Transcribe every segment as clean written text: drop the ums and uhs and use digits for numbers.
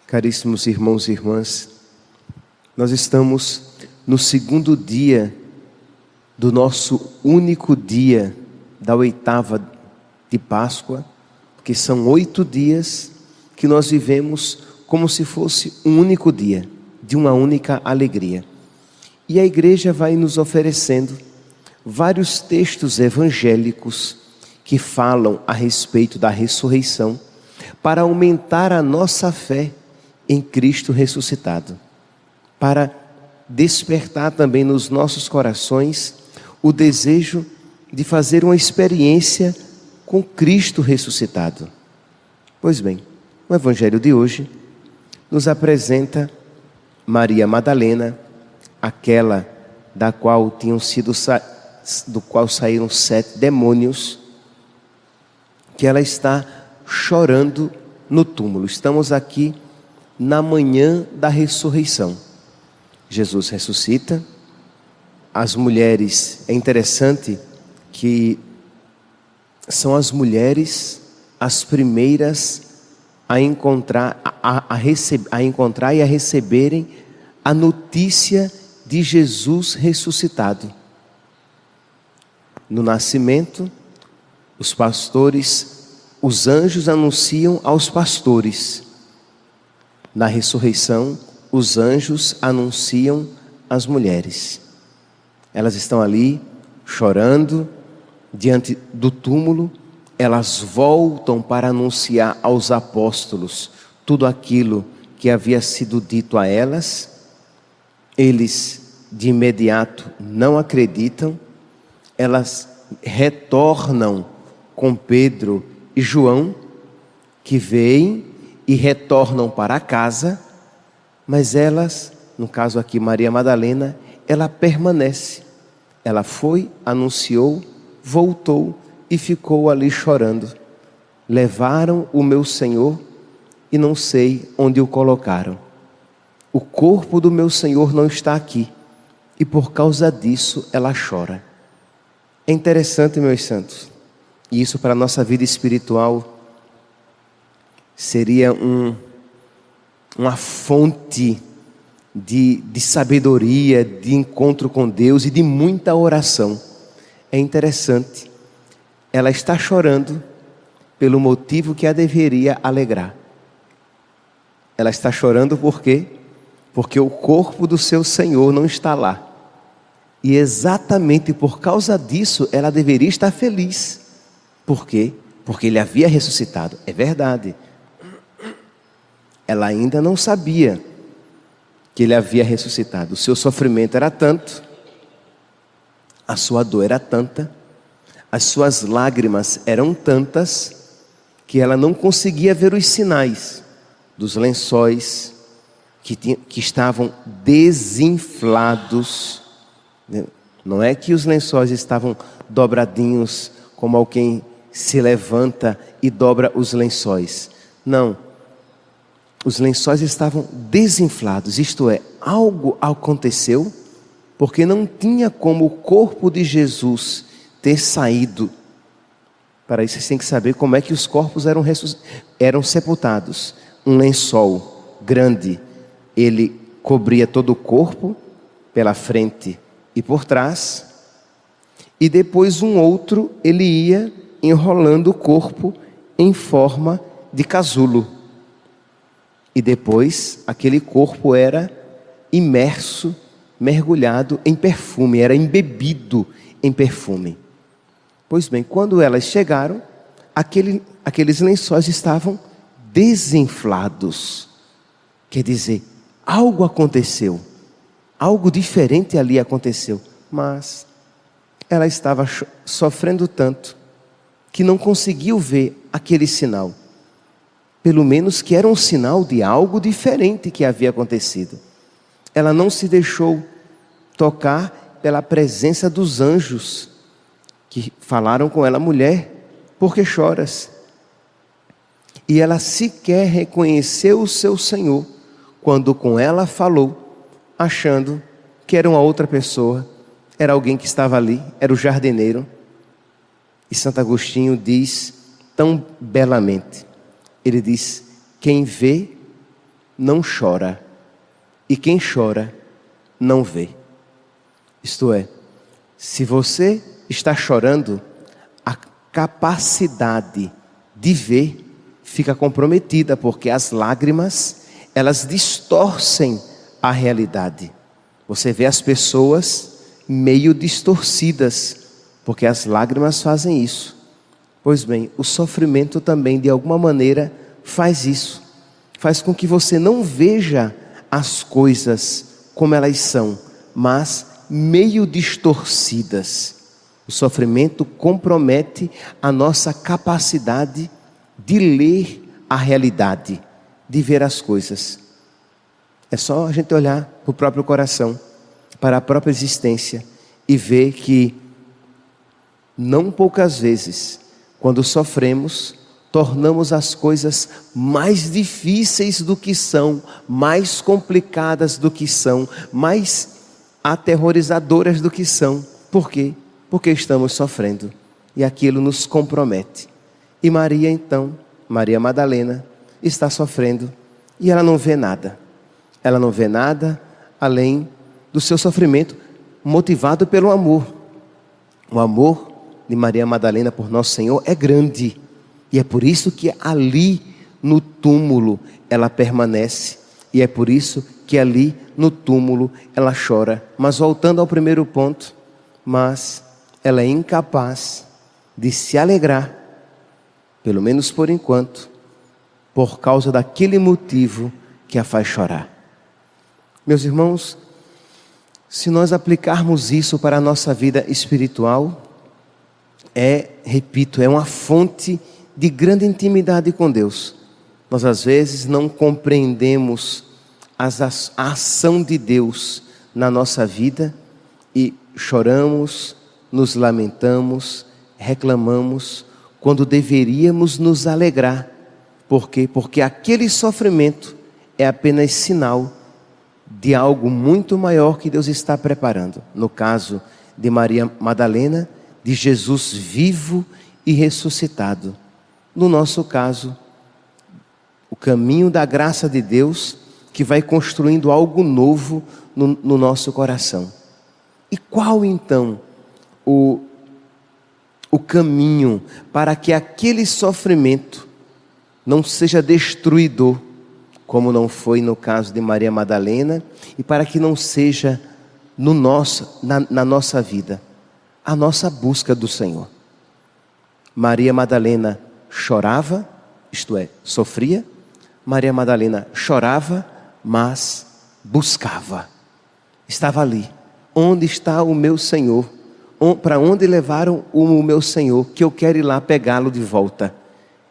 Caríssimos irmãos e irmãs, nós estamos no segundo dia do nosso único dia da oitava de Páscoa, porque são 8 dias que nós vivemos como se fosse um único dia, de uma única alegria. E a igreja vai nos oferecendo vários textos evangélicos que falam a respeito da ressurreição, para aumentar a nossa fé em Cristo ressuscitado, para despertar também nos nossos corações o desejo de fazer uma experiência com Cristo ressuscitado. Pois bem, o evangelho de hoje nos apresenta Maria Madalena, aquela do qual saíram 7 demônios, que ela está chorando no túmulo. Estamos aqui na manhã da ressurreição. Jesus ressuscita. As mulheres, é interessante que são as mulheres as primeiras a encontrar e a receberem a notícia de Jesus ressuscitado. No nascimento, os anjos anunciam aos pastores. Na ressurreição, os anjos anunciam às mulheres. Elas estão ali chorando diante do túmulo. Elas voltam para anunciar aos apóstolos tudo aquilo que havia sido dito a elas. Eles de imediato não acreditam. Elas retornam com Pedro e João, que veem e retornam para casa, mas elas, no caso aqui Maria Madalena, ela permanece. Ela foi, anunciou, voltou e ficou ali chorando. Levaram o meu Senhor e não sei onde o colocaram. O corpo do meu Senhor não está aqui, e por causa disso ela chora. É interessante, meus santos, e isso para a nossa vida espiritual seria uma fonte de sabedoria, de encontro com Deus e de muita oração. É interessante, ela está chorando pelo motivo que a deveria alegrar. Ela está chorando por quê? Porque o corpo do seu Senhor não está lá. E exatamente por causa disso ela deveria estar feliz. Por quê? Porque ele havia ressuscitado. É verdade. Ela ainda não sabia que ele havia ressuscitado. O seu sofrimento era tanto, a sua dor era tanta, as suas lágrimas eram tantas, que ela não conseguia ver os sinais dos lençóis que estavam desinflados. Não é que os lençóis estavam dobradinhos, como alguém se levanta e dobra os lençóis. Não. Os lençóis estavam desinflados, isto é, algo aconteceu, porque não tinha como o corpo de Jesus ter saído. Para isso você tem que saber como é que os corpos eram sepultados. Um lençol grande, ele cobria todo o corpo, pela frente e por trás, e depois um outro, ele ia enrolando o corpo em forma de casulo. E depois aquele corpo era imerso, mergulhado em perfume, era embebido em perfume. Pois bem, quando elas chegaram, aqueles lençóis estavam desinflados. Quer dizer, algo aconteceu, algo diferente ali aconteceu. Mas ela estava sofrendo tanto que não conseguiu ver aquele sinal. Pelo menos que era um sinal de algo diferente que havia acontecido. Ela não se deixou tocar pela presença dos anjos que falaram com ela: mulher, por que choras? E ela sequer reconheceu o seu Senhor quando com ela falou, achando que era uma outra pessoa, era alguém que estava ali, era o jardineiro. E Santo Agostinho diz tão belamente, ele diz: quem vê não chora, e quem chora não vê. Isto é, se você está chorando, a capacidade de ver fica comprometida, porque as lágrimas, elas distorcem a realidade. Você vê as pessoas meio distorcidas, porque as lágrimas fazem isso. Pois bem, o sofrimento também, de alguma maneira, faz isso. Faz com que você não veja as coisas como elas são, mas meio distorcidas. O sofrimento compromete a nossa capacidade de ler a realidade, de ver as coisas. É só a gente olhar para o próprio coração, para a própria existência, e ver que não poucas vezes, quando sofremos, tornamos as coisas mais difíceis do que são, mais complicadas do que são, mais aterrorizadoras do que são. Por quê? Porque estamos sofrendo, e aquilo nos compromete. E Maria então, Maria Madalena, está sofrendo, e ela não vê nada. Ela não vê nada além do seu sofrimento, motivado pelo amor. O amor de Maria Madalena por Nosso Senhor é grande, e é por isso que ali no túmulo ela permanece, e é por isso que ali no túmulo ela chora. Mas voltando ao primeiro ponto, mas ela é incapaz de se alegrar, pelo menos por enquanto, por causa daquele motivo que a faz chorar. Meus irmãos, se nós aplicarmos isso para a nossa vida espiritual, repito, é uma fonte de grande intimidade com Deus. Nós às vezes não compreendemos a ação de Deus na nossa vida e choramos, nos lamentamos, reclamamos, quando deveríamos nos alegrar. Por quê? Porque aquele sofrimento é apenas sinal de algo muito maior que Deus está preparando. No caso de Maria Madalena, de Jesus vivo e ressuscitado. No nosso caso, o caminho da graça de Deus, que vai construindo algo novo no nosso coração. E qual então o caminho para que aquele sofrimento não seja destruidor, como não foi no caso de Maria Madalena, e para que não seja na nossa vida? A nossa busca do Senhor. Maria Madalena chorava, isto é, sofria. Maria Madalena chorava, mas buscava. Estava ali. Onde está o meu Senhor? Para onde levaram o meu Senhor? Que eu quero ir lá pegá-lo de volta.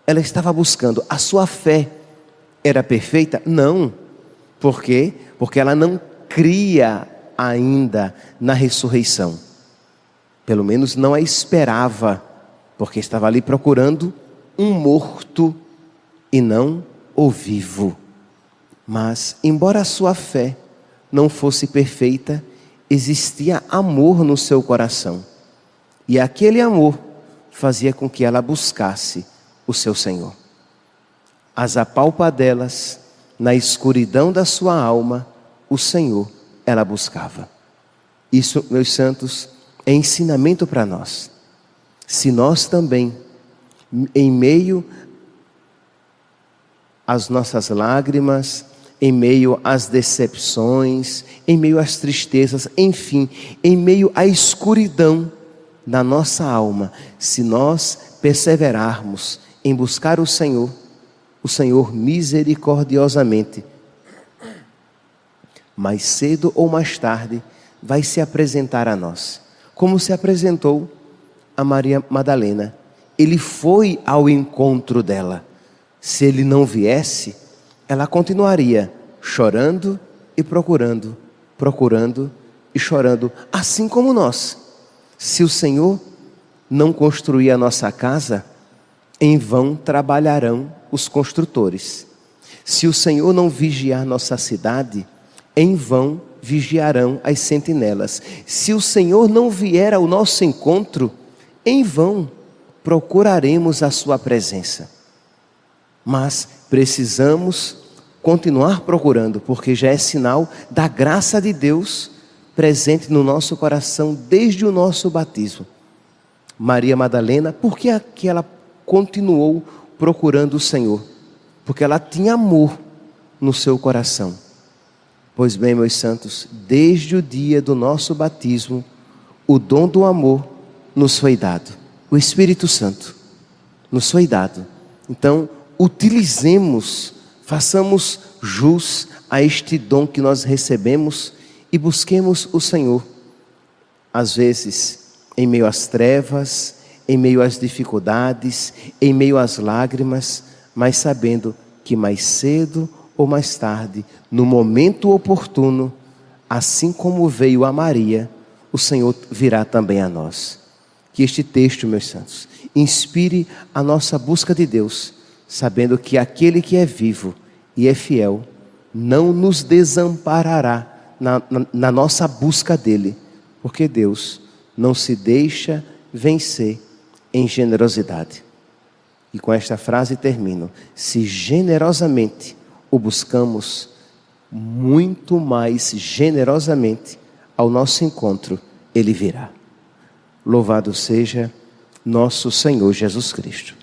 Ela estava buscando. A sua fé era perfeita? Não. Por quê? Porque ela não cria ainda na ressurreição. Pelo menos não a esperava, porque estava ali procurando um morto e não o vivo. Mas, embora a sua fé não fosse perfeita, existia amor no seu coração. E aquele amor fazia com que ela buscasse o seu Senhor. Às apalpadelas, na escuridão da sua alma, o Senhor ela buscava. Isso, meus santos, é ensinamento para nós. Se nós também, em meio às nossas lágrimas, em meio às decepções, em meio às tristezas, enfim, em meio à escuridão da nossa alma, se nós perseverarmos em buscar o Senhor misericordiosamente, mais cedo ou mais tarde, vai se apresentar a nós, como se apresentou a Maria Madalena. Ele foi ao encontro dela. Se ele não viesse, ela continuaria chorando e procurando, procurando e chorando, assim como nós. Se o Senhor não construir a nossa casa, em vão trabalharão os construtores. Se o Senhor não vigiar nossa cidade, em vão vigiarão as sentinelas. Se o Senhor não vier ao nosso encontro, em vão procuraremos a sua presença. Mas precisamos continuar procurando, porque já é sinal da graça de Deus presente no nosso coração desde o nosso batismo. Maria Madalena, por que ela continuou procurando o Senhor? Porque ela tinha amor no seu coração. Pois bem, meus santos, desde o dia do nosso batismo, o dom do amor nos foi dado. O Espírito Santo nos foi dado. Então, utilizemos, façamos jus a este dom que nós recebemos e busquemos o Senhor. Às vezes, em meio às trevas, em meio às dificuldades, em meio às lágrimas, mas sabendo que mais cedo ou mais tarde, no momento oportuno, assim como veio a Maria, o Senhor virá também a nós. Que este texto, meus santos, inspire a nossa busca de Deus, sabendo que aquele que é vivo e é fiel, não nos desamparará na nossa busca dele, porque Deus não se deixa vencer em generosidade. E com esta frase termino: se generosamente o buscamos, muito mais generosamente ao nosso encontro ele virá. Louvado seja nosso Senhor Jesus Cristo.